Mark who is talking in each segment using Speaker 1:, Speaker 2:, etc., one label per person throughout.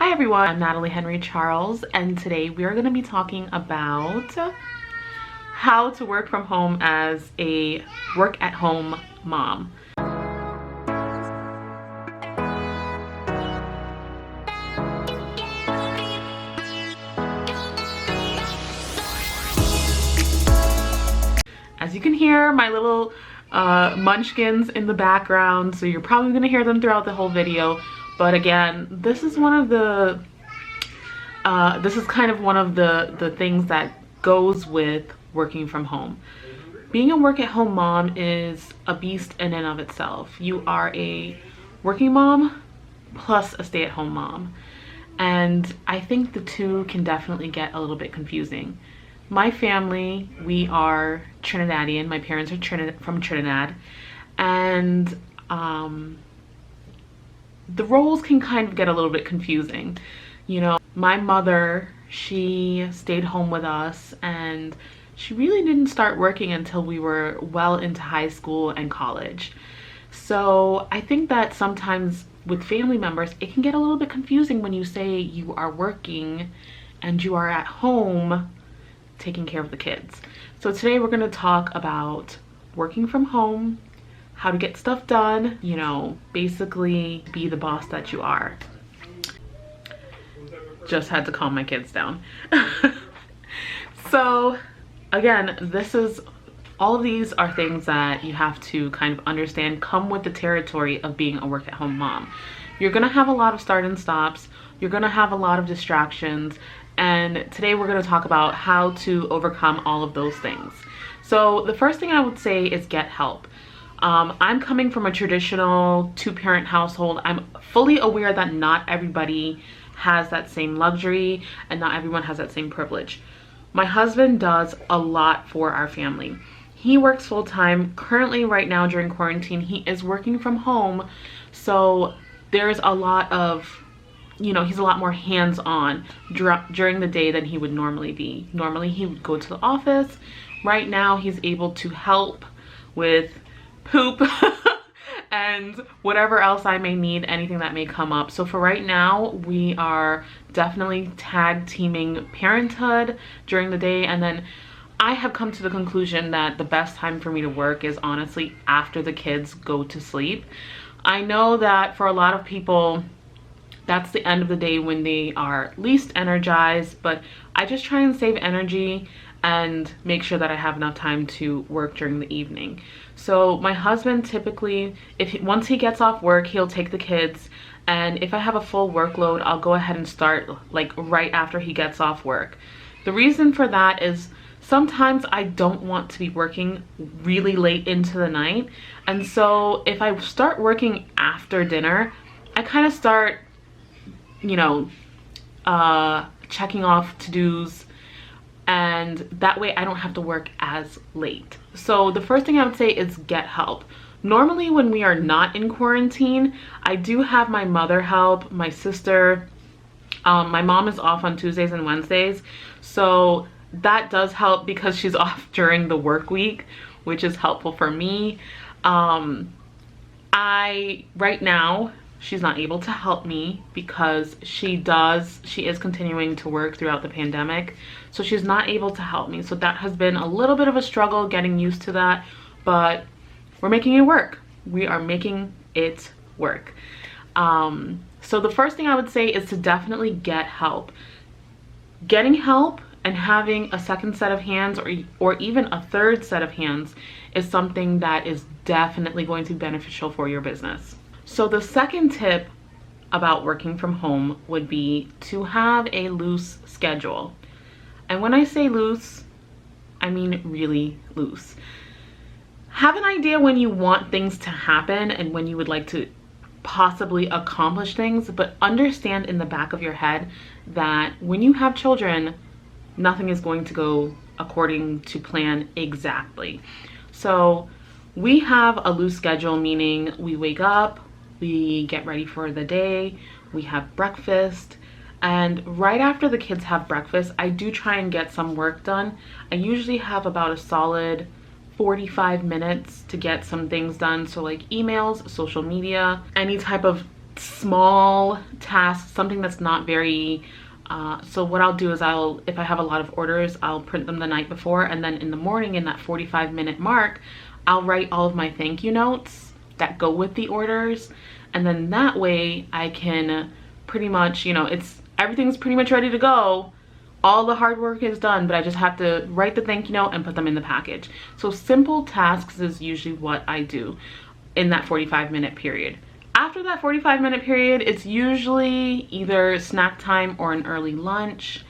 Speaker 1: Hi everyone, I'm Natalie Henry Charles, and today we are going to be talking about how to work from home as a work-at-home mom. As you can hear, my little munchkins in the background, so you're probably going to hear them throughout the whole video. But again, this is one of the this is kind of one of the things that goes with working from home. Being a work-at-home mom is a beast in and of itself. You are a working mom plus a stay-at-home mom, and I think the two can definitely get a little bit confusing. My family, we are Trinidadian. My parents are from Trinidad, and the roles can kind of get a little bit confusing. You know, my mother, she stayed home with us, and she really didn't start working until we were well into high school and college. So I think that sometimes with family members, it can get a little bit confusing when you say you are working and you are at home taking care of the kids. So today we're going to talk about working from home, how to get stuff done, you know, basically be the boss that you are. Just had to calm my kids down. So again, all of these are things that you have to kind of understand come with the territory of being a work-at-home mom. You're gonna have a lot of start and stops. You're gonna have a lot of distractions. And today we're gonna talk about how to overcome all of those things. So the first thing I would say is get help. I'm coming from a traditional two-parent household. I'm fully aware that not everybody has that same luxury and not everyone has that same privilege. My husband does a lot for our family. He works full-time. Currently, right now during quarantine, he is working from home. So there's a lot of, you know, he's a lot more hands-on during the day than he would normally be. Normally he would go to the office. Right now he's able to help with poop and whatever else I may need, anything that may come up. So for right now, we are definitely tag teaming parenthood during the day, and then I have come to the conclusion that the best time for me to work is honestly after the kids go to sleep. I know that for a lot of people, that's the end of the day when they are least energized, but I just try and save energy and make sure that I have enough time to work during the evening. So my husband typically, once he gets off work, he'll take the kids, and if I have a full workload, I'll go ahead and start like right after he gets off work. The reason for that is sometimes I don't want to be working really late into the night, and so if I start working after dinner, I kind of start, you know, checking off to-dos, and that way I don't have to work as late. So the first thing I would say is get help. Normally when we are not in quarantine, I do have my mother help, my sister. My mom is off on Tuesdays and Wednesdays, so that does help because she's off during the work week, which is helpful for me. Right now, she's not able to help me because she is continuing to work throughout the pandemic, so she's not able to help me. So that has been a little bit of a struggle getting used to that, but we're making it work. We are making it work. So the first thing I would say is to definitely get help. Getting help and having a second set of hands or even a third set of hands is something that is definitely going to be beneficial for your business. So the second tip about working from home would be to have a loose schedule. And when I say loose, I mean really loose. Have an idea when you want things to happen and when you would like to possibly accomplish things, but understand in the back of your head that when you have children, nothing is going to go according to plan exactly. So we have a loose schedule, meaning we wake up, we get ready for the day, we have breakfast, and right after the kids have breakfast, I do try and get some work done. I usually have about a solid 45 minutes to get some things done. So like emails, social media, any type of small tasks, something that's not very so what I'll do is if I have a lot of orders, I'll print them the night before, and then in the morning, in that 45-minute mark, I'll write all of my thank you notes that go with the orders. And then that way I can pretty much, you know, everything's pretty much ready to go. All the hard work is done, but I just have to write the thank you note and put them in the package. So simple tasks is usually what I do in that 45-minute period. After that 45-minute period, it's usually either snack time or an early lunch.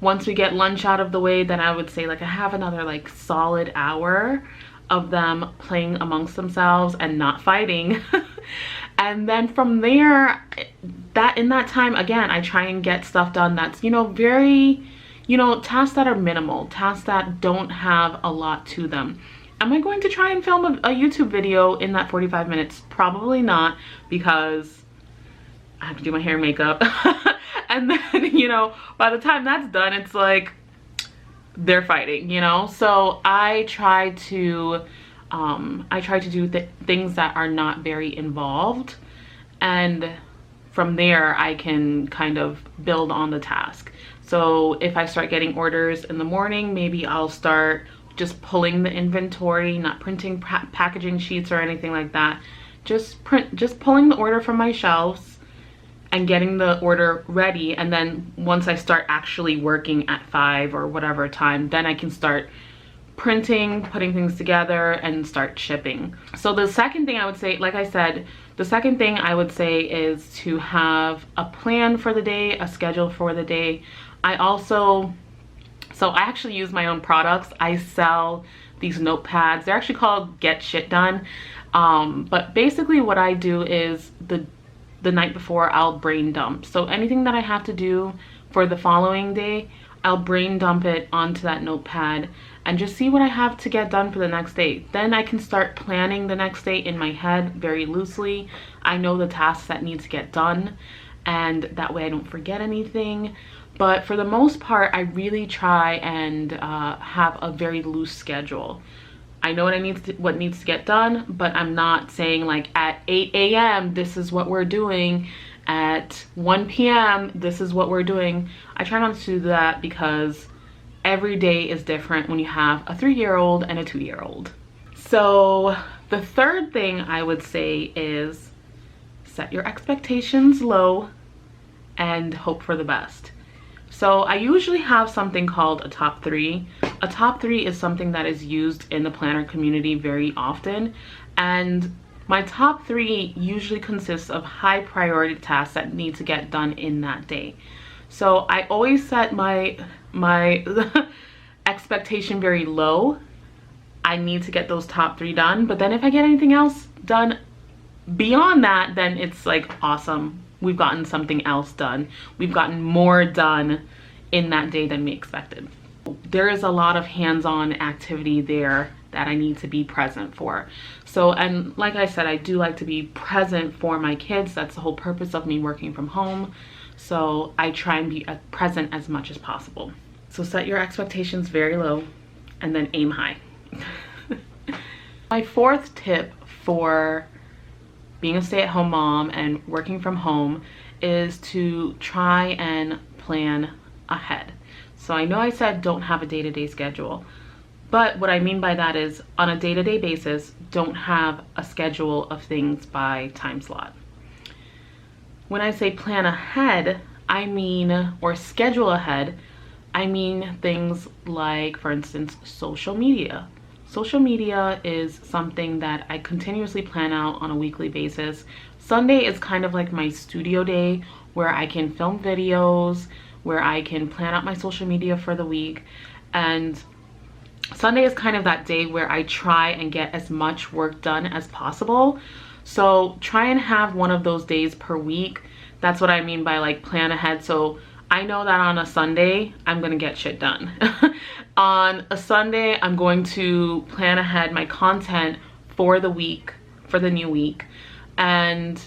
Speaker 1: Once we get lunch out of the way, then I would say like I have another like solid hour of them playing amongst themselves and not fighting. And then from there, in that time, again, I try and get stuff done that's, you know, very, you know, tasks that are minimal, tasks that don't have a lot to them. Am I going to try and film a YouTube video in that 45 minutes? Probably not, because I have to do my hair and makeup. And then, you know, by the time that's done, it's like they're fighting, you know? So I try to do things that are not very involved, and from there I can kind of build on the task. So if I start getting orders in the morning, maybe I'll start just pulling the inventory, not printing packaging sheets or anything like that. Just pulling the order from my shelves and getting the order ready. And then once I start actually working at 5 or whatever time, then I can start printing, putting things together, and start shipping. So the second thing I would say, like I said, the second thing I would say is to have a plan for the day, a schedule for the day. So I actually use my own products. I sell these notepads. They're actually called Get Shit Done. But basically what I do is the night before, I'll brain dump. So anything that I have to do for the following day, I'll brain dump it onto that notepad and just see what I have to get done for the next day. Then I can start planning the next day in my head very loosely. I know the tasks that need to get done, and that way I don't forget anything. But for the most part, I really try and have a very loose schedule. I know what needs to get done, but I'm not saying like at 8 a.m. this is what we're doing. At 1 p.m. this is what we're doing. I try not to do that, because every day is different when you have a 3-year-old and a 2-year-old. So the third thing I would say is set your expectations low and hope for the best. So I usually have something called a top 3. A top 3 is something that is used in the planner community very often, and my top 3 usually consists of high priority tasks that need to get done in that day. So I always set my expectation very low. I need to get those top 3 done, but then if I get anything else done beyond that, then it's like awesome. We've gotten something else done. We've gotten more done in that day than we expected. There is a lot of hands-on activity there that I need to be present for. So, and like I said, I do like to be present for my kids. That's the whole purpose of me working from home. So I try and be present as much as possible. So set your expectations very low and then aim high. My fourth tip for being a stay-at-home mom and working from home is to try and plan ahead. So I know I said don't have a day-to-day schedule, but what I mean by that is on a day-to-day basis, don't have a schedule of things by time slot. When I say plan ahead, I mean, or schedule ahead, I mean things like, for instance, social media. Social media is something that I continuously plan out on a weekly basis. Sunday is kind of like my studio day where I can film videos, where I can plan out my social media for the week. And Sunday is kind of that day where I try and get as much work done as possible. So try and have one of those days per week. That's what I mean by like plan ahead. So I know that on a Sunday, I'm gonna get shit done. On a Sunday, I'm going to plan ahead my content for the week, for the new week. And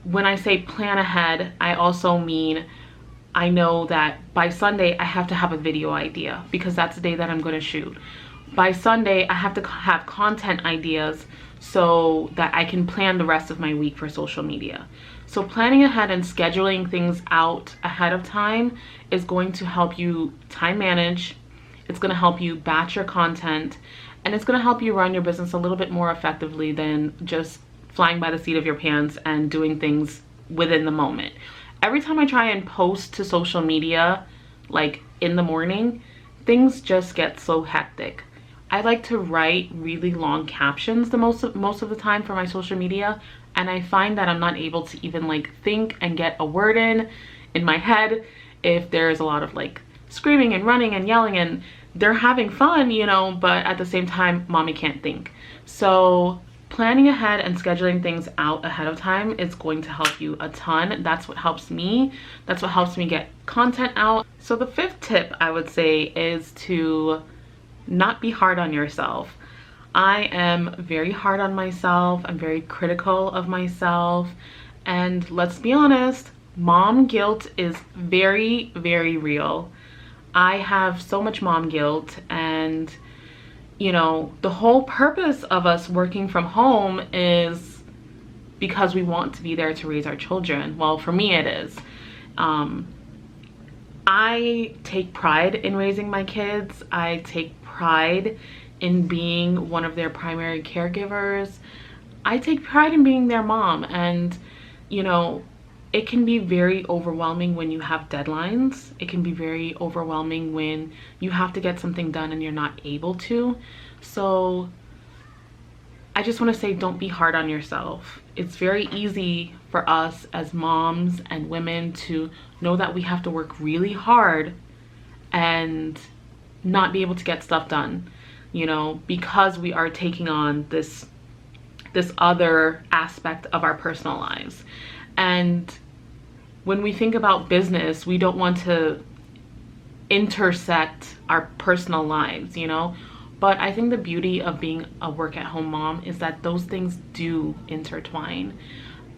Speaker 1: when I say plan ahead, I also mean I know that by Sunday, I have to have a video idea because that's the day that I'm gonna shoot. By Sunday, I have to have content ideas so that I can plan the rest of my week for social media. So planning ahead and scheduling things out ahead of time is going to help you time manage. It's going to help you batch your content, and it's going to help you run your business a little bit more effectively than just flying by the seat of your pants and doing things within the moment. Every time I try and post to social media, like in the morning, things just get so hectic. I like to write really long captions most of the time for my social media, and I find that I'm not able to even like think and get a word in my head if there's a lot of like screaming and running and yelling, and they're having fun, you know, but at the same time, mommy can't think. So planning ahead and scheduling things out ahead of time is going to help you a ton. That's what helps me. That's what helps me get content out. So the 5th tip I would say is to not be hard on yourself. I am very hard on myself. I'm very critical of myself. And let's be honest, mom guilt is very, very real. I have so much mom guilt, and you know, the whole purpose of us working from home is because we want to be there to raise our children. Well, for me it is. I take pride in raising my kids. I take pride in being one of their primary caregivers. I take pride in being their mom, and you know, it can be very overwhelming when you have deadlines. It can be very overwhelming when you have to get something done and you're not able to. So I just want to say, don't be hard on yourself. It's very easy for us as moms and women to know that we have to work really hard and not be able to get stuff done, you know, because we are taking on this other aspect of our personal lives. And when we think about business, we don't want to intersect our personal lives, you know. But I think the beauty of being a work-at-home mom is that those things do intertwine.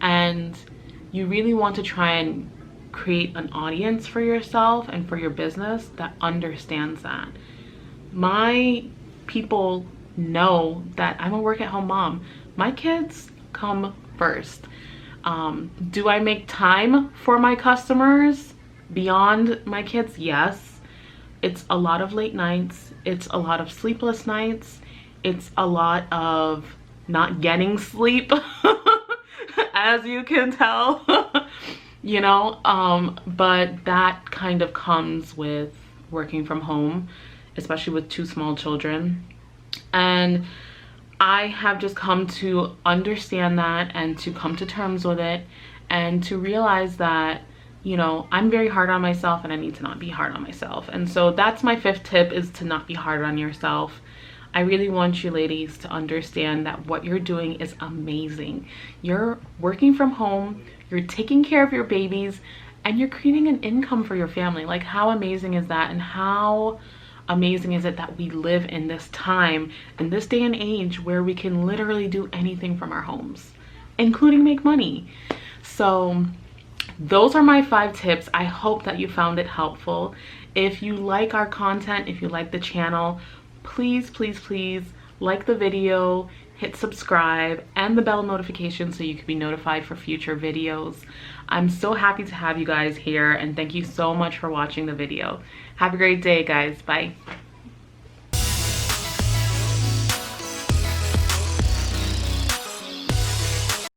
Speaker 1: And you really want to try and create an audience for yourself and for your business that understands that. My people know that I'm a work-at-home mom. My kids come first. Do I make time for my customers beyond my kids? Yes. It's a lot of late nights. It's a lot of sleepless nights. It's a lot of not getting sleep, as you can tell, you know, but that kind of comes with working from home, especially with 2 small children. And I have just come to understand that and to come to terms with it and to realize that, you know, I'm very hard on myself and I need to not be hard on myself. And so that's my 5th tip, is to not be hard on yourself. I really want you ladies to understand that what you're doing is amazing. You're working from home, you're taking care of your babies, and you're creating an income for your family. Like, how amazing is that? And how amazing is it that we live in this time, in this day and age, where we can literally do anything from our homes, including make money. So those are my 5 tips. I hope that you found it helpful. If you like our content, if you like the channel, please, please, please like the video, hit subscribe and the bell notification so you can be notified for future videos. I'm so happy to have you guys here, and thank you so much for watching the video. Have a great day, guys. Bye.